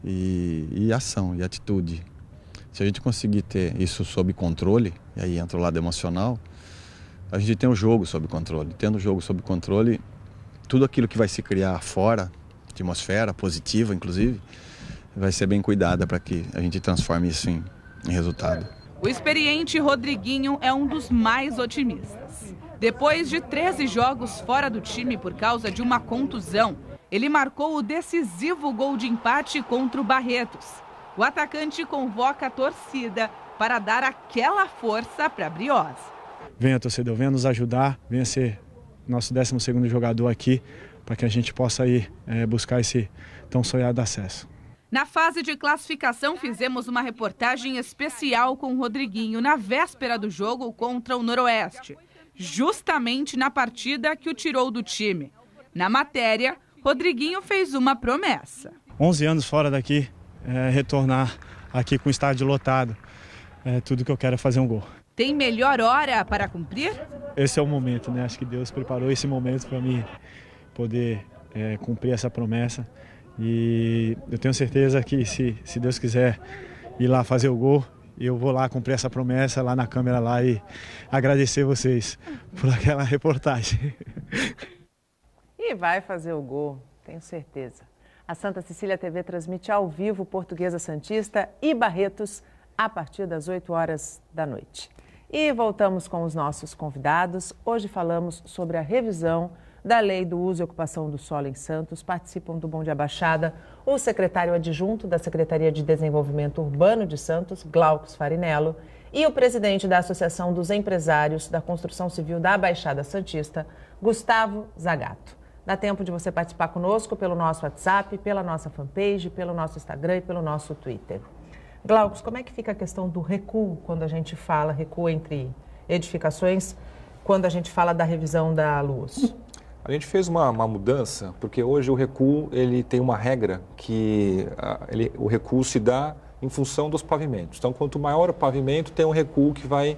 E ação, e atitude. Se a gente conseguir ter isso sob controle, e aí entra o lado emocional, a gente tem o jogo sob controle. Tendo o jogo sob controle, tudo aquilo que vai se criar fora, atmosfera positiva, inclusive, vai ser bem cuidada para que a gente transforme isso em resultado. O experiente Rodriguinho é um dos mais otimistas. Depois de 13 jogos fora do time por causa de uma contusão, ele marcou o decisivo gol de empate contra o Barretos. O atacante convoca a torcida para dar aquela força para a Briosa. Venha, torcedor, venha nos ajudar, venha ser nosso 12º jogador aqui, para que a gente possa ir buscar esse tão sonhado acesso. Na fase de classificação, fizemos uma reportagem especial com o Rodriguinho na véspera do jogo contra o Noroeste, justamente na partida que o tirou do time. Na matéria, Rodriguinho fez uma promessa. 11 anos fora daqui, retornar aqui com o estádio lotado, tudo que eu quero é fazer um gol. Tem melhor hora para cumprir? Esse é o momento, né? Acho que Deus preparou esse momento para mim poder cumprir essa promessa. E eu tenho certeza que se Deus quiser ir lá fazer o gol, eu vou lá cumprir essa promessa lá na câmera lá e agradecer vocês por aquela reportagem. E vai fazer o gol, tenho certeza. A Santa Cecília TV transmite ao vivo Portuguesa Santista e Barretos a partir das 8 horas da noite. E voltamos com os nossos convidados. Hoje falamos sobre a revisão da Lei do Uso e Ocupação do Solo em Santos. Participam do Bom Dia Baixada o secretário adjunto da Secretaria de Desenvolvimento Urbano de Santos, Glaucus Farinello, e o presidente da Associação dos Empresários da Construção Civil da Baixada Santista, Gustavo Zagato. Dá tempo de você participar conosco pelo nosso WhatsApp, pela nossa fanpage, pelo nosso Instagram e pelo nosso Twitter. Glaucus, como é que fica a questão do recuo quando a gente fala recuo entre edificações, quando a gente fala da revisão da luz? A gente fez uma mudança, porque hoje o recuo ele tem uma regra que o recuo se dá em função dos pavimentos. Então, quanto maior o pavimento, tem um recuo que vai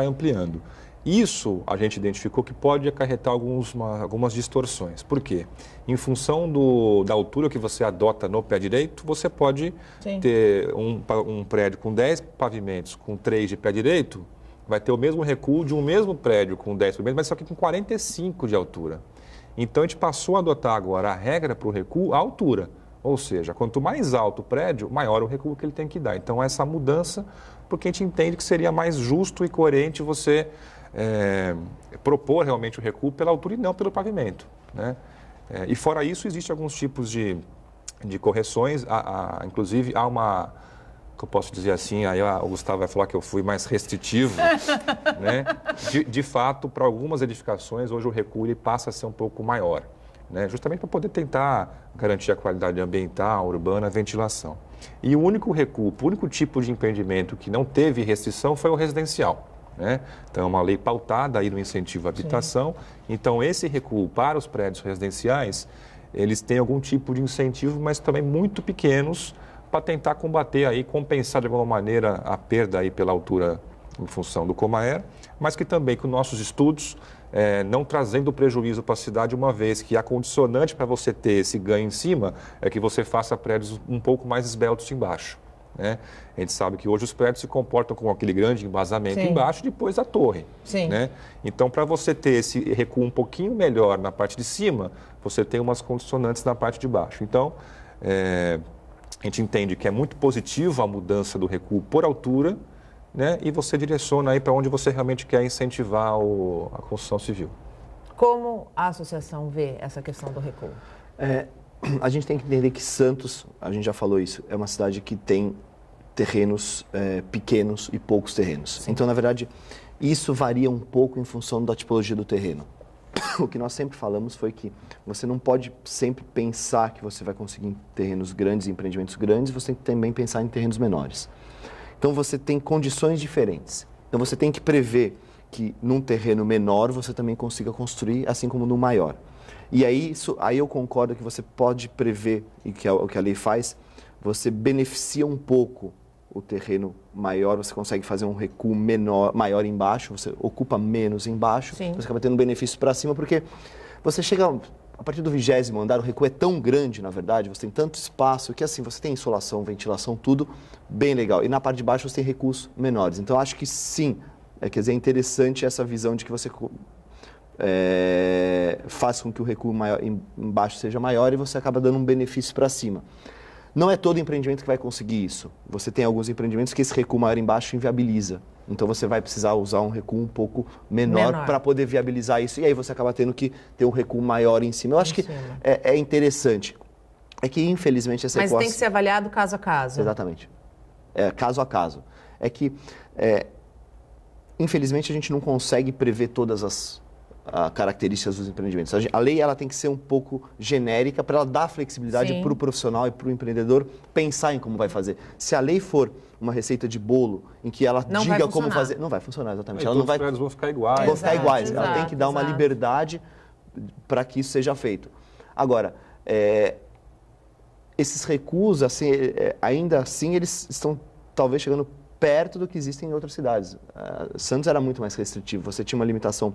ampliando. Isso a gente identificou que pode acarretar algumas distorções. Por quê? Em função da altura que você adota no pé direito, você pode ter um prédio com 10 pavimentos, com 3 de pé direito, vai ter o mesmo recuo de um mesmo prédio com 10 pavimentos, mas só que com 45 de altura. Então, a gente passou a adotar agora a regra para o recuo à altura. Ou seja, quanto mais alto o prédio, maior o recuo que ele tem que dar. Então, essa mudança, porque a gente entende que seria mais justo e coerente você propor realmente o recuo pela altura e não pelo pavimento, né? E fora isso, existem alguns tipos de correções, inclusive há uma, que eu posso dizer assim, aí o Gustavo vai falar que eu fui mais restritivo, né? De fato, para algumas edificações, hoje o recuo ele passa a ser um pouco maior, né? Justamente para poder tentar garantir a qualidade ambiental, urbana, a ventilação. E o único recuo, o único tipo de empreendimento que não teve restrição foi o residencial, né? Então, é uma lei pautada aí no incentivo à habitação. Então, esse recuo para os prédios residenciais, eles têm algum tipo de incentivo, mas também muito pequenos, para tentar combater aí, compensar de alguma maneira a perda aí pela altura em função do Comaer, mas que também com nossos estudos, não trazendo prejuízo para a cidade, uma vez que a condicionante para você ter esse ganho em cima é que você faça prédios um pouco mais esbeltos embaixo, né? A gente sabe que hoje os prédios se comportam com aquele grande embasamento embaixo e depois a torre, né? Então, para você ter esse recuo um pouquinho melhor na parte de cima, você tem umas condicionantes na parte de baixo. Então, a gente entende que é muito positivo a mudança do recuo por altura, né? E você direciona aí para onde você realmente quer incentivar a construção civil. Como a associação vê essa questão do recuo? A gente tem que entender que Santos, a gente já falou isso, é uma cidade que tem terrenos pequenos e poucos terrenos. Então, na verdade, isso varia um pouco em função da tipologia do terreno. O que nós sempre falamos foi que você não pode sempre pensar que você vai conseguir em terrenos grandes, empreendimentos grandes, você tem que também pensar em terrenos menores. Então, você tem condições diferentes. Então, você tem que prever que num terreno menor você também consiga construir, assim como no maior. E aí eu concordo que você pode prever, e que é o que a lei faz, você beneficia um pouco o terreno maior, você consegue fazer um recuo maior embaixo, você ocupa menos embaixo, você acaba tendo um benefício para cima, porque você chega, a partir do 20º andar, o recuo é tão grande, na verdade, você tem tanto espaço, que assim, você tem insolação, ventilação, tudo bem legal. E na parte de baixo você tem recuos menores. Então, acho que sim, quer dizer, é interessante essa visão de que você faz com que o recuo embaixo seja maior e você acaba dando um benefício para cima. Não é todo empreendimento que vai conseguir isso. Você tem alguns empreendimentos que esse recuo maior embaixo inviabiliza. Então, você vai precisar usar um recuo um pouco menor para poder viabilizar isso. E aí você acaba tendo que ter um recuo maior em cima. Eu acho que é interessante. É que, infelizmente, essa equação... Mas tem que ser avaliado caso a caso. Exatamente. Caso a caso. É que, infelizmente, a gente não consegue prever todas as características dos empreendimentos. A lei ela tem que ser um pouco genérica para ela dar flexibilidade para o profissional e para o empreendedor pensar em como vai fazer. Se a lei for uma receita de bolo em que ela diga como fazer, não vai funcionar exatamente. Ela não vai, os prédios vão ficar iguais. Vão ficar iguais. Ela tem que dar uma liberdade para que isso seja feito. Agora, esses recuos, assim, ainda assim, eles estão talvez chegando perto do que existem em outras cidades. Santos era muito mais restritivo, você tinha uma limitação,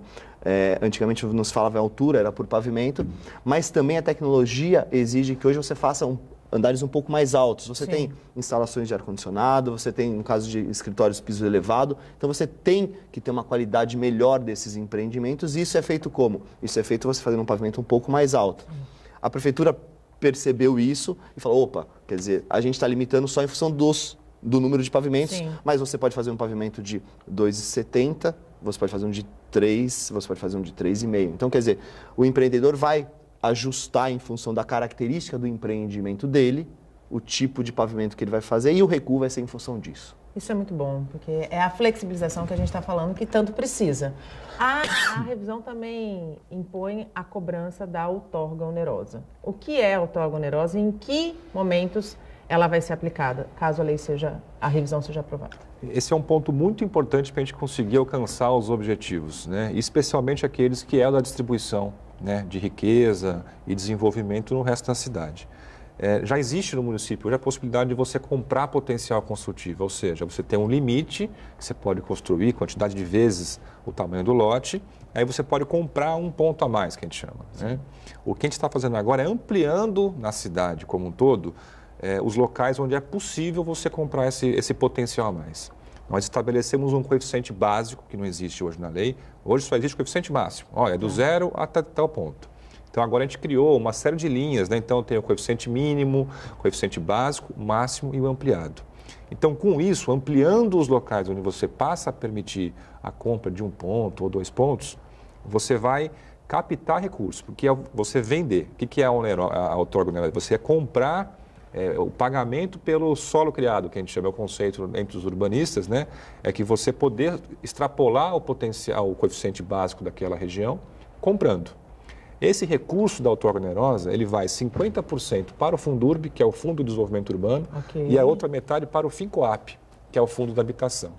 antigamente não se falava em altura, era por pavimento, mas também a tecnologia exige que hoje você faça andares um pouco mais altos. Você tem instalações de ar-condicionado, você tem, no caso de escritórios, piso elevado, então você tem que ter uma qualidade melhor desses empreendimentos, e isso é feito como? Isso é feito você fazendo um pavimento um pouco mais alto. A prefeitura percebeu isso e falou, opa, quer dizer, a gente está limitando só em função do número de pavimentos, mas você pode fazer um pavimento de 2,70 você pode fazer um de 3, você pode fazer um de 3,5. Então, quer dizer, o empreendedor vai ajustar em função da característica do empreendimento dele, o tipo de pavimento que ele vai fazer e o recuo vai ser em função disso. Isso é muito bom, porque é a flexibilização que a gente está falando que tanto precisa. A revisão também impõe a cobrança da outorga onerosa. O que é a outorga onerosa e em que momentos ela vai ser aplicada, caso a revisão seja aprovada? Esse é um ponto muito importante para a gente conseguir alcançar os objetivos, né? Especialmente aqueles que é o da distribuição, né, de riqueza e desenvolvimento no resto da cidade. Já existe no município hoje a possibilidade de você comprar potencial construtivo, ou seja, você tem um limite que você pode construir, quantidade de vezes o tamanho do lote, aí você pode comprar um ponto a mais, que a gente chama, né? O que a gente está fazendo agora é ampliando na cidade como um todo os locais onde é possível você comprar esse potencial a mais. Nós estabelecemos um coeficiente básico, que não existe hoje na lei. Hoje só existe o coeficiente máximo. Olha, é do 0 até tal ponto. Então, agora a gente criou uma série de linhas, né? Então, tem o coeficiente mínimo, coeficiente básico, máximo e o ampliado. Então, com isso, ampliando os locais onde você passa a permitir a compra de um ponto ou 2 pontos, você vai captar recursos, porque é você vender. O que é a outorga onerosa? Você é comprar o pagamento pelo solo criado, que a gente chama, é o conceito entre os urbanistas, né? É que você poder extrapolar o potencial, o coeficiente básico daquela região, comprando. Esse recurso da outorga onerosa, ele vai 50% para o Fundurb, que é o Fundo de Desenvolvimento Urbano, e a outra metade para o FINCOAP, que é o Fundo da Habitação.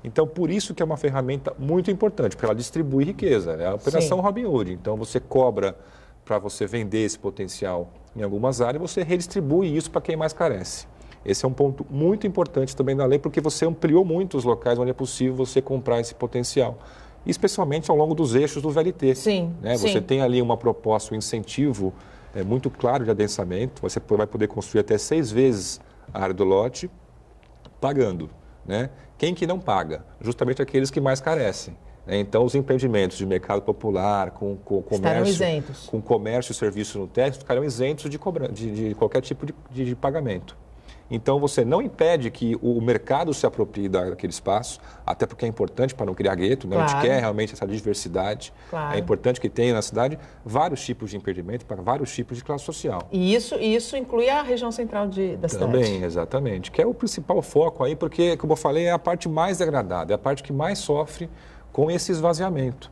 Então, por isso que é uma ferramenta muito importante, porque ela distribui riqueza, é a Operação Robin Hood. Então, você cobra para você vender esse potencial em algumas áreas, você redistribui isso para quem mais carece. Esse é um ponto muito importante também da lei, porque você ampliou muito os locais onde é possível você comprar esse potencial, especialmente ao longo dos eixos do VLT. Sim, né? sim. Você tem ali uma proposta, um incentivo muito claro de adensamento, você vai poder construir até 6 vezes a área do lote, pagando. Né? Quem que não paga? Justamente aqueles que mais carecem. Então, os empreendimentos de mercado popular, com comércio e serviço no teste, ficarão isentos de qualquer tipo de pagamento. Então, você não impede que o mercado se aproprie daquele espaço, até porque é importante para não criar gueto, né? Claro. A gente quer realmente essa diversidade. Claro. É importante que tenha na cidade vários tipos de empreendimento para vários tipos de classe social. E isso inclui a região central da cidade? Também, exatamente, que é o principal foco aí, porque, como eu falei, é a parte mais degradada, é a parte que mais sofre com esse esvaziamento.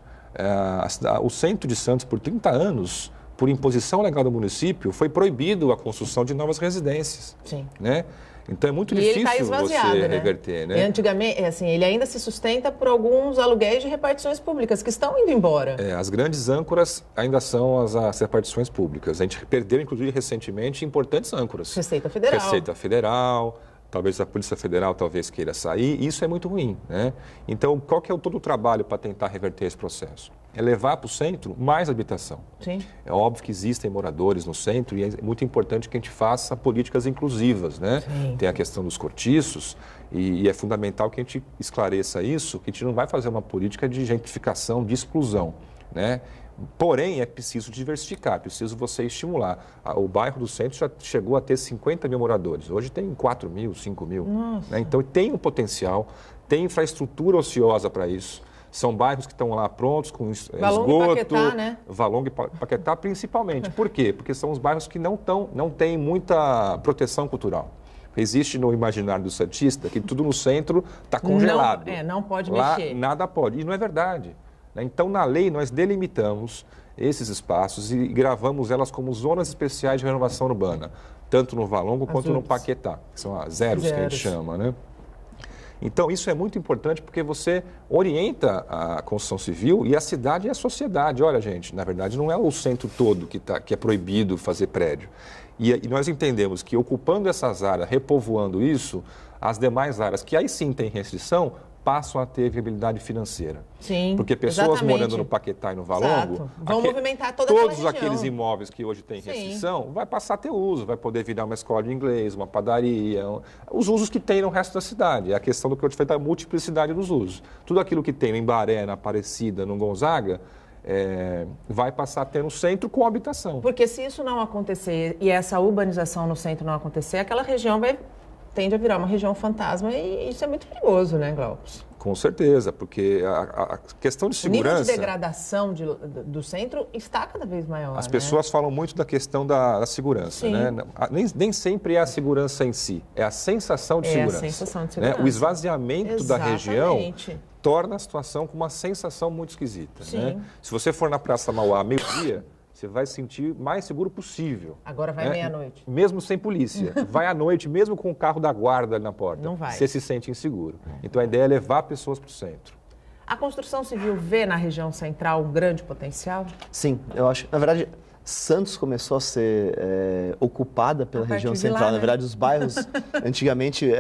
O centro de Santos, por 30 anos, por imposição legal do município, foi proibido a construção de novas residências. Sim. Né? Então é muito difícil você reverter. Né? E antigamente, ele ainda se sustenta por alguns aluguéis de repartições públicas que estão indo embora. As grandes âncoras ainda são as repartições públicas. A gente perdeu, inclusive, recentemente, importantes âncoras. Receita Federal. Talvez a Polícia Federal queira sair, isso é muito ruim. Né? Então, qual que é todo o trabalho para tentar reverter esse processo? É levar para o centro mais habitação. Sim. É óbvio que existem moradores no centro e é muito importante que a gente faça políticas inclusivas. Né? Tem a questão dos cortiços e é fundamental que a gente esclareça isso, que a gente não vai fazer uma política de gentrificação, de exclusão. Né? Porém, é preciso diversificar, é preciso você estimular. O bairro do centro já chegou a ter 50 mil moradores. Hoje tem 4 mil, 5 mil. Né? Então, tem um potencial, tem infraestrutura ociosa para isso. São bairros que estão lá prontos, com esgoto. Valongo e Paquetá, né? Valongo e Paquetá, principalmente. Por quê? Porque são os bairros que não têm muita proteção cultural. Existe no imaginário do santista que tudo no centro está congelado. Não pode lá, mexer. Nada pode. E não é verdade. Então, na lei, nós delimitamos esses espaços e gravamos elas como zonas especiais de renovação urbana, tanto no Valongo quanto no Paquetá, que são as zeros que a gente chama. Né? Então, isso é muito importante porque você orienta a construção civil e a cidade e a sociedade. Olha, gente, na verdade, não é o centro todo que é proibido fazer prédio. E nós entendemos que ocupando essas áreas, repovoando isso, as demais áreas que aí sim tem restrição, passam a ter viabilidade financeira. Sim, porque pessoas morando no Paquetá e no Valongo, vão movimentar todos aqueles imóveis que hoje têm restrição, vai passar a ter uso, vai poder virar uma escola de inglês, uma padaria, os usos que tem no resto da cidade. É a questão do que eu te falei da multiplicidade dos usos. Tudo aquilo que tem em Embaré, na Aparecida, no Gonzaga, vai passar a ter no centro com habitação. Porque se isso não acontecer e essa urbanização no centro não acontecer, aquela região vai tende a virar uma região fantasma e isso é muito perigoso, né, Glaucus? Com certeza, porque a questão de segurança... O nível de degradação do centro está cada vez maior. As pessoas falam muito da questão da segurança, né? Nem sempre é a segurança em si, é a sensação de segurança. É a sensação de segurança. Né? O esvaziamento da região torna a situação com uma sensação muito esquisita. Né? Se você for na Praça Mauá meio-dia, você vai se sentir mais seguro possível. Agora vai meia-noite. Mesmo sem polícia. Vai à noite, mesmo com o carro da guarda ali na porta. Não vai. Você se sente inseguro. Então a ideia é levar pessoas para o centro. A construção civil vê na região central um grande potencial? Sim, eu acho. Na verdade, Santos começou a ser ocupada pela região central. Lá, né? Na verdade, os bairros antigamente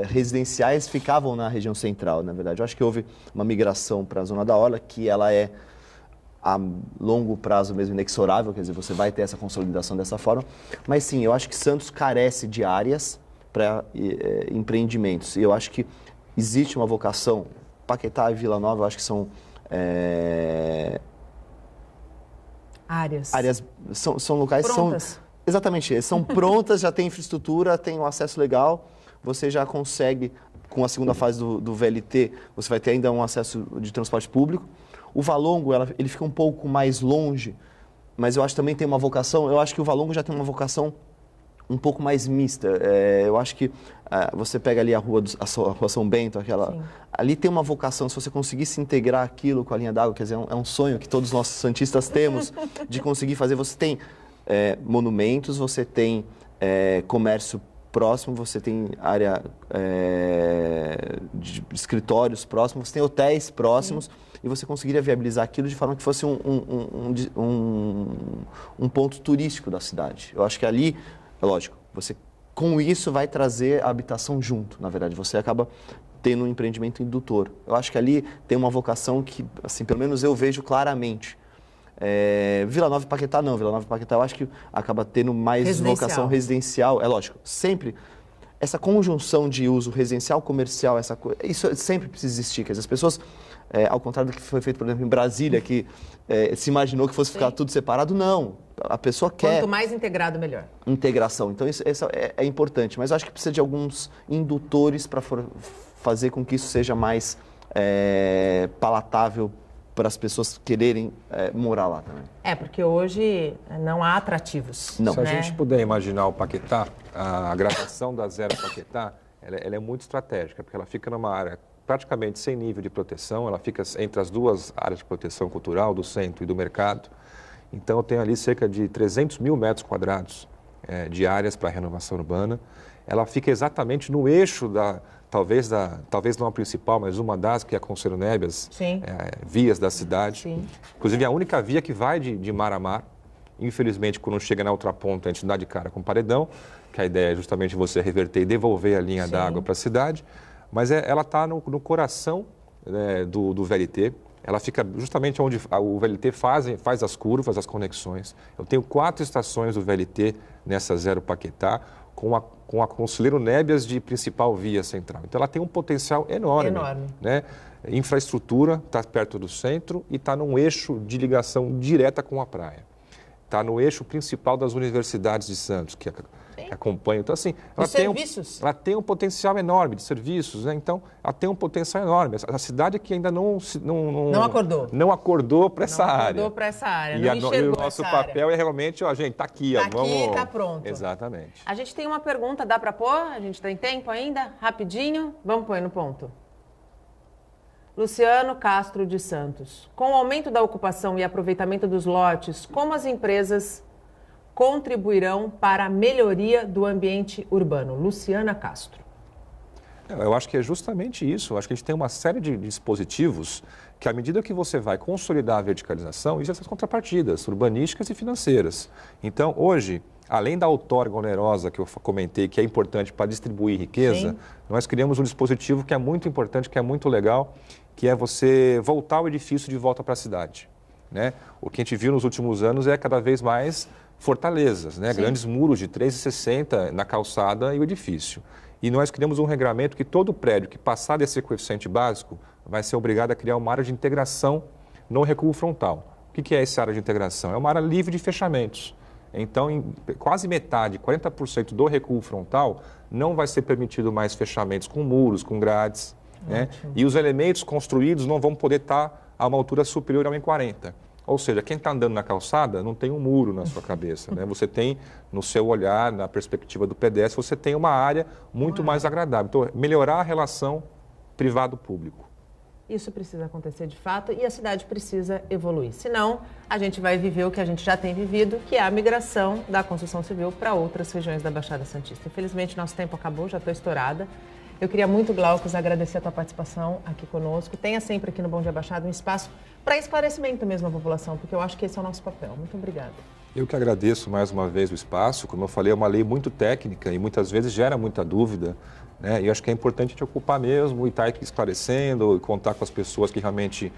residenciais ficavam na região central. Na verdade, eu acho que houve uma migração para a Zona da Orla, que ela é a longo prazo mesmo inexorável, quer dizer, você vai ter essa consolidação dessa forma. Mas sim, eu acho que Santos carece de áreas para empreendimentos. E eu acho que existe uma vocação. Paquetá e Vila Nova, eu acho que são áreas são locais prontas. Exatamente, são prontas, já tem infraestrutura, tem um acesso legal, você já consegue, com a segunda fase do VLT, você vai ter ainda um acesso de transporte público. O Valongo, ele fica um pouco mais longe, mas eu acho que também tem uma vocação, eu acho que o Valongo já tem uma vocação um pouco mais mista. Eu acho que você pega ali a rua São Bento, ali tem uma vocação, se você conseguisse integrar aquilo com a linha d'água, quer dizer, é um sonho que todos nós santistas temos de conseguir fazer. Você tem monumentos, você tem comércio próximo, você tem área de escritórios próximos, você tem hotéis próximos. Sim. E você conseguiria viabilizar aquilo de forma que fosse um ponto turístico da cidade. Eu acho que ali, é lógico, você com isso vai trazer a habitação junto, na verdade. Você acaba tendo um empreendimento indutor. Eu acho que ali tem uma vocação que, assim, pelo menos eu vejo claramente. Vila Nova e Paquetá não. Vila Nova e Paquetá eu acho que acaba tendo mais vocação residencial. É lógico, sempre essa conjunção de uso residencial, comercial, isso sempre precisa existir. Quer dizer, as pessoas, ao contrário do que foi feito, por exemplo, em Brasília, que se imaginou que fosse ficar tudo separado, não. A pessoa quer... Quanto mais integrado, melhor. Integração. Então, isso é importante. Mas eu acho que precisa de alguns indutores para fazer com que isso seja mais palatável para as pessoas quererem morar lá também. Porque hoje não há atrativos. Não. Se a gente puder imaginar o Paquetá, a gradação da Zero Paquetá, ela é muito estratégica, porque ela fica numa área praticamente sem nível de proteção, ela fica entre as duas áreas de proteção cultural, do centro e do mercado. Então, eu tenho ali cerca de 300 mil metros quadrados de áreas para renovação urbana. Ela fica exatamente no eixo talvez não a principal, mas uma das, que é a Conselho Nébias, vias da cidade. Sim. Inclusive, a única via que vai de mar a mar. Infelizmente, quando chega na outra ponta, a gente dá de cara com paredão, que a ideia é justamente você reverter e devolver a linha d'água para a cidade. Mas ela está no coração do VLT. Ela fica justamente onde o VLT faz as curvas, as conexões. Eu tenho 4 estações do VLT nessa Zero Paquetá, com a Conselheiro Nébias de principal via central. Então, ela tem um potencial enorme. Né? Infraestrutura, está perto do centro e está num eixo de ligação direta com a praia. Está no eixo principal das universidades de Santos, que acompanham. Então, assim, ela tem um potencial enorme de serviços, né? Então, ela tem um potencial enorme. A cidade que ainda não acordou. Não acordou para essa área. Não acordou para essa área, e o nosso papel é realmente, gente, está aqui. Está pronto. Exatamente. A gente tem uma pergunta, dá para pôr? A gente tem tempo ainda? Rapidinho? Vamos pôr no ponto. Luciano Castro de Santos. Com o aumento da ocupação e aproveitamento dos lotes, como as empresas contribuirão para a melhoria do ambiente urbano? Luciana Castro. Eu acho que é justamente isso. Eu acho que a gente tem uma série de dispositivos que, à medida que você vai consolidar a verticalização, isso essas contrapartidas urbanísticas e financeiras. Então, hoje, além da outorga onerosa que eu comentei, que é importante para distribuir riqueza, nós criamos um dispositivo que é muito importante, que é muito legal, que é você voltar o edifício de volta para a cidade. Né? O que a gente viu nos últimos anos é cada vez mais fortalezas, né? Grandes muros de 3,60 na calçada e o edifício. E nós criamos um regramento que todo prédio que passar desse coeficiente básico vai ser obrigado a criar uma área de integração no recuo frontal. O que é essa área de integração? É uma área livre de fechamentos. Então, quase metade, 40% do recuo frontal, não vai ser permitido mais fechamentos com muros, com grades, né? E os elementos construídos não vão poder estar a uma altura superior a 1,40. Ou seja, quem está andando na calçada não tem um muro na sua cabeça, né? Você tem, no seu olhar, na perspectiva do pedestre, você tem uma área muito mais agradável. Então, melhorar a relação privado-público. Isso precisa acontecer de fato e a cidade precisa evoluir. Senão, a gente vai viver o que a gente já tem vivido, que é a migração da construção civil para outras regiões da Baixada Santista. Infelizmente, nosso tempo acabou, já estou estourada. Eu queria muito, Glaucus, agradecer a tua participação aqui conosco. Tenha sempre aqui no Bom Dia Baixada um espaço para esclarecimento mesmo da população, porque eu acho que esse é o nosso papel. Muito obrigada. Eu que agradeço mais uma vez o espaço. Como eu falei, é uma lei muito técnica e muitas vezes gera muita dúvida, né? E eu acho que é importante a gente ocupar mesmo e estar aqui esclarecendo e contar com as pessoas que realmente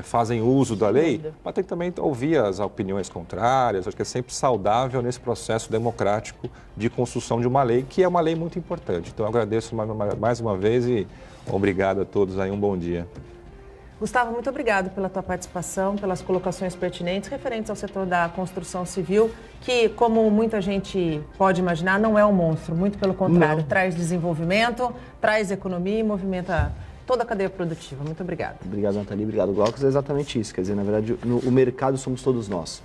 fazem uso da lei, para também ouvir as opiniões contrárias. Acho que é sempre saudável nesse processo democrático de construção de uma lei, que é uma lei muito importante. Então, eu agradeço mais uma vez e obrigado a todos aí, um bom dia. Gustavo, muito obrigado pela tua participação, pelas colocações pertinentes referentes ao setor da construção civil, que, como muita gente pode imaginar, não é um monstro, muito pelo contrário, traz desenvolvimento, traz economia e movimenta toda a cadeia produtiva. Muito obrigada. Obrigado, Nathalie. Obrigado, Glaucus. É exatamente isso. Quer dizer, na verdade, o mercado somos todos nós.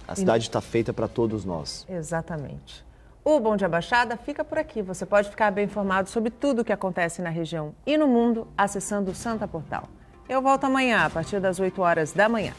A cidade está feita para todos nós. Exatamente. O Bom Dia Baixada fica por aqui. Você pode ficar bem informado sobre tudo o que acontece na região e no mundo acessando o Santa Portal. Eu volto amanhã, a partir das 8 horas da manhã.